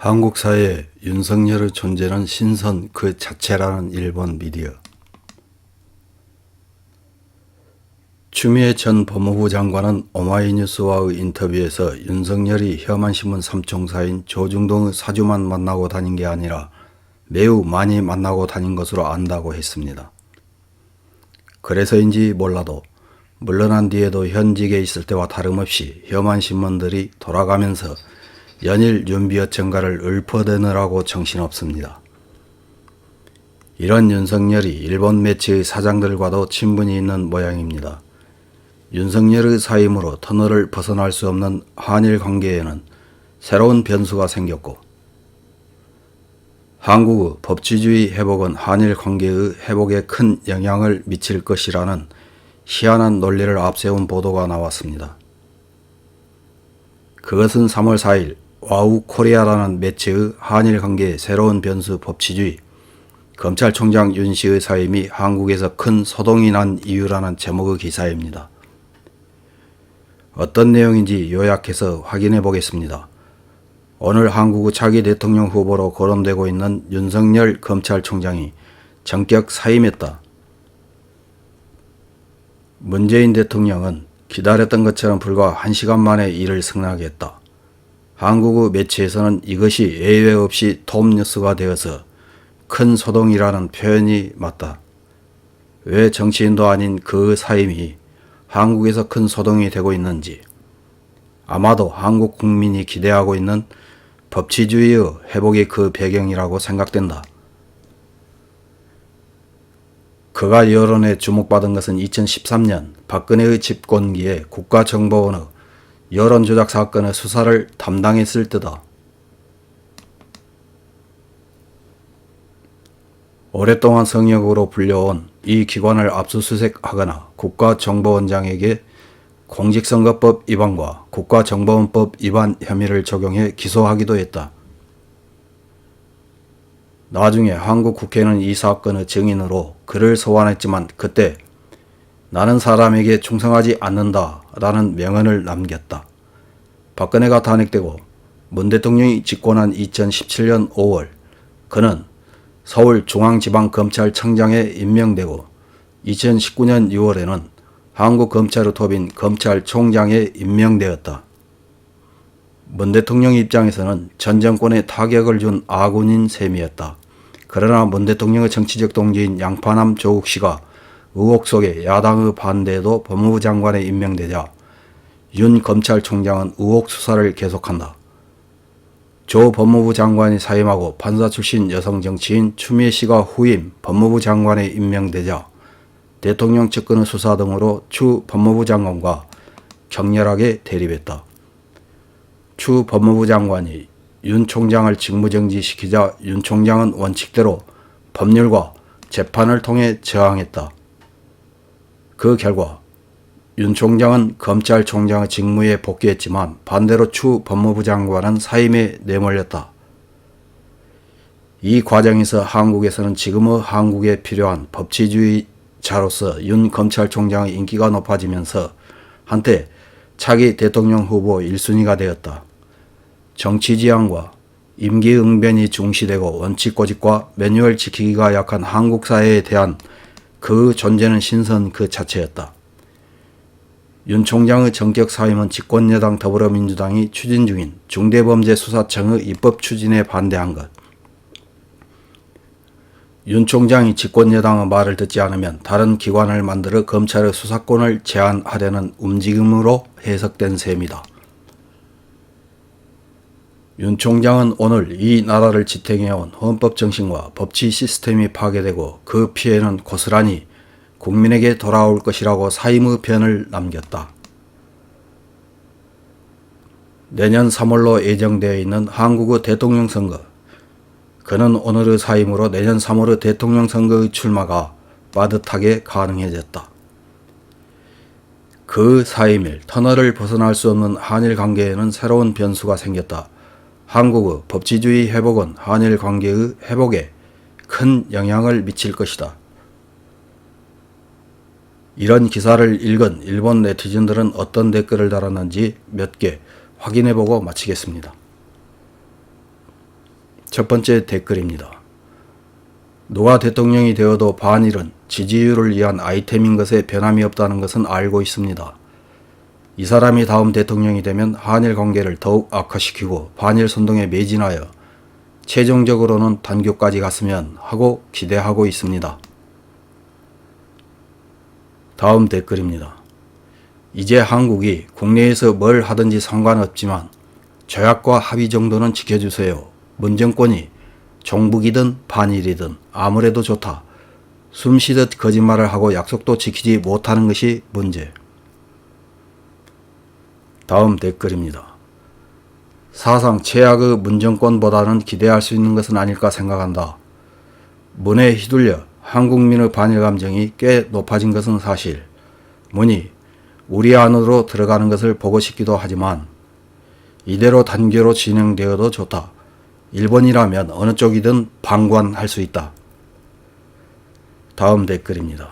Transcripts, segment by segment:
한국 사회에 윤석열의 존재는 신선 그 자체라는 일본 미디어. 추미애 전 법무부 장관은 오마이뉴스와의 인터뷰에서 윤석열이 혐한신문 삼총사인 조중동의 사주만 만나고 다닌 게 아니라 매우 많이 만나고 다닌 것으로 안다고 했습니다. 그래서인지 몰라도 물러난 뒤에도 현직에 있을 때와 다름없이 혐한신문들이 돌아가면서 연일 윤비어 증가를 읊어대느라고 정신없습니다. 이런 윤석열이 일본 매체의 사장들과도 친분이 있는 모양입니다. 윤석열의 사임으로 터널을 벗어날 수 없는 한일 관계에는 새로운 변수가 생겼고, 한국의 법치주의 회복은 한일 관계의 회복에 큰 영향을 미칠 것이라는 희한한 논리를 앞세운 보도가 나왔습니다. 그것은 3월 4일 와우코리아라는 매체의 한일 관계의 새로운 변수 법치주의, 검찰총장 윤 씨의 사임이 한국에서 큰 소동이 난 이유라는 제목의 기사입니다. 어떤 내용인지 요약해서 확인해 보겠습니다. 오늘 한국의 차기 대통령 후보로 거론되고 있는 윤석열 검찰총장이 전격 사임했다. 문재인 대통령은 기다렸던 것처럼 불과 1시간 만에 이를 승낙하게 했다. 한국의 매체에서는 이것이 예외 없이 톱뉴스가 되어서 큰 소동이라는 표현이 맞다. 왜 정치인도 아닌 그 사임이 한국에서 큰 소동이 되고 있는지, 아마도 한국 국민이 기대하고 있는 법치주의의 회복이 그 배경이라고 생각된다. 그가 여론에 주목받은 것은 2013년 박근혜의 집권기에 국가정보원의 여론조작 사건의 수사를 담당했을 때다. 오랫동안 성역으로 불려온 이 기관을 압수수색하거나 국가정보원장에게 공직선거법 위반과 국가정보원법 위반 혐의를 적용해 기소하기도 했다. 나중에 한국 국회는 이 사건의 증인으로 그를 소환했지만 그때 나는 사람에게 충성하지 않는다 라는 명언을 남겼다. 박근혜가 탄핵되고 문 대통령이 집권한 2017년 5월 그는 서울중앙지방검찰청장에 임명되고 2019년 6월에는 한국검찰의 톱인 검찰총장에 임명되었다. 문 대통령 입장에서는 전 정권에 타격을 준 아군인 셈이었다. 그러나 문 대통령의 정치적 동지인 양파남 조국 씨가 의혹 속에 야당의 반대에도 법무부 장관에 임명되자 윤 검찰총장은 의혹 수사를 계속한다. 조 법무부 장관이 사임하고 판사 출신 여성 정치인 추미애 씨가 후임 법무부 장관에 임명되자 대통령 측근의 수사 등으로 추 법무부 장관과 격렬하게 대립했다. 추 법무부 장관이 윤 총장을 직무정지시키자 윤 총장은 원칙대로 법률과 재판을 통해 저항했다. 그 결과 윤 총장은 검찰총장의 직무에 복귀했지만 반대로 추 법무부 장관은 사임에 내몰렸다. 이 과정에서 한국에서는 지금의 한국에 필요한 법치주의자로서 윤 검찰총장의 인기가 높아지면서 한때 차기 대통령 후보 1순위가 되었다. 정치지향과 임기응변이 중시되고 원칙고집과 매뉴얼 지키기가 약한 한국 사회에 대한 그 존재는 신선 그 자체였다. 윤 총장의 전격 사임은 집권여당 더불어민주당이 추진 중인 중대범죄수사청의 입법 추진에 반대한 것, 윤 총장이 집권여당의 말을 듣지 않으면 다른 기관을 만들어 검찰의 수사권을 제한하려는 움직임으로 해석된 셈이다. 윤 총장은 오늘 이 나라를 지탱해온 헌법 정신과 법치 시스템이 파괴되고 그 피해는 고스란히 국민에게 돌아올 것이라고 사임의 변을 남겼다. 내년 3월로 예정되어 있는 한국의 대통령 선거. 그는 오늘의 사임으로 내년 3월의 대통령 선거의 출마가 빠듯하게 가능해졌다. 그 사임일 터널을 벗어날 수 없는 한일 관계에는 새로운 변수가 생겼다. 한국의 법치주의 회복은 한일 관계의 회복에 큰 영향을 미칠 것이다. 이런 기사를 읽은 일본 네티즌들은 어떤 댓글을 달았는지 몇 개 확인해보고 마치겠습니다. 첫 번째 댓글입니다. 누가 대통령이 되어도 반일은 지지율을 위한 아이템인 것에 변함이 없다는 것은 알고 있습니다. 이 사람이 다음 대통령이 되면 한일 관계를 더욱 악화시키고 반일 선동에 매진하여 최종적으로는 단교까지 갔으면 하고 기대하고 있습니다. 다음 댓글입니다. 이제 한국이 국내에서 뭘 하든지 상관없지만 조약과 합의 정도는 지켜주세요. 문정권이 종북이든 반일이든 아무래도 좋다. 숨쉬듯 거짓말을 하고 약속도 지키지 못하는 것이 문제. 다음 댓글입니다. 사상 최악의 문정권보다는 기대할 수 있는 것은 아닐까 생각한다. 문에 휘둘려 한국민의 반일 감정이 꽤 높아진 것은 사실. 문이 우리 안으로 들어가는 것을 보고 싶기도 하지만 이대로 단계로 진행되어도 좋다. 일본이라면 어느 쪽이든 방관할 수 있다. 다음 댓글입니다.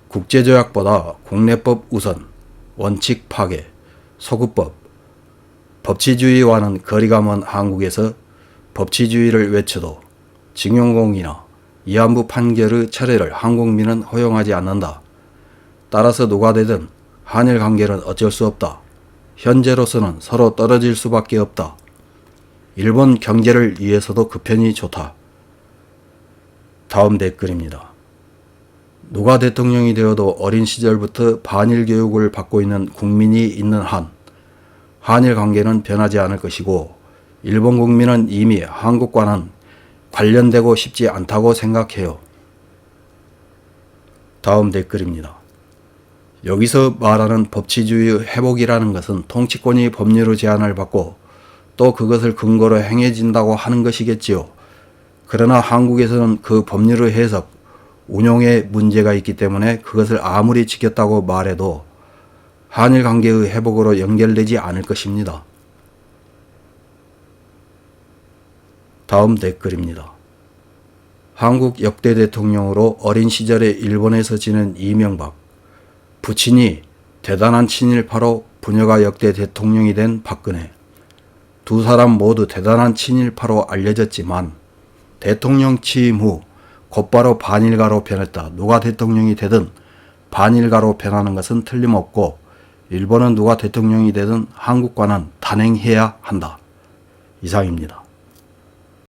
국제조약보다 국내법 우선, 원칙 파괴, 소급법, 법치주의와는 거리가 먼 한국에서 법치주의를 외쳐도 징용공이나 위안부 판결의 철회를 한국민은 허용하지 않는다. 따라서 누가 되든 한일 관계는 어쩔 수 없다. 현재로서는 서로 떨어질 수밖에 없다. 일본 경제를 위해서도 그 편이 좋다. 다음 댓글입니다. 누가 대통령이 되어도 어린 시절부터 반일 교육을 받고 있는 국민이 있는 한 한일 관계는 변하지 않을 것이고 일본 국민은 이미 한국과는 관련되고 싶지 않다고 생각해요. 다음 댓글입니다. 여기서 말하는 법치주의 회복이라는 것은 통치권이 법률의 제한을 받고 또 그것을 근거로 행해진다고 하는 것이겠지요. 그러나 한국에서는 그 법률의 해석, 운용에 문제가 있기 때문에 그것을 아무리 지켰다고 말해도 한일 관계의 회복으로 연결되지 않을 것입니다. 다음 댓글입니다. 한국 역대 대통령으로 어린 시절에 일본에서 지낸 이명박, 부친이 대단한 친일파로 부녀가 역대 대통령이 된 박근혜, 두 사람 모두 대단한 친일파로 알려졌지만 대통령 취임 후 곧바로 반일가로 변했다. 누가 대통령이 되든 반일가로 변하는 것은 틀림없고 일본은 누가 대통령이 되든 한국과는 단행해야 한다. 이상입니다.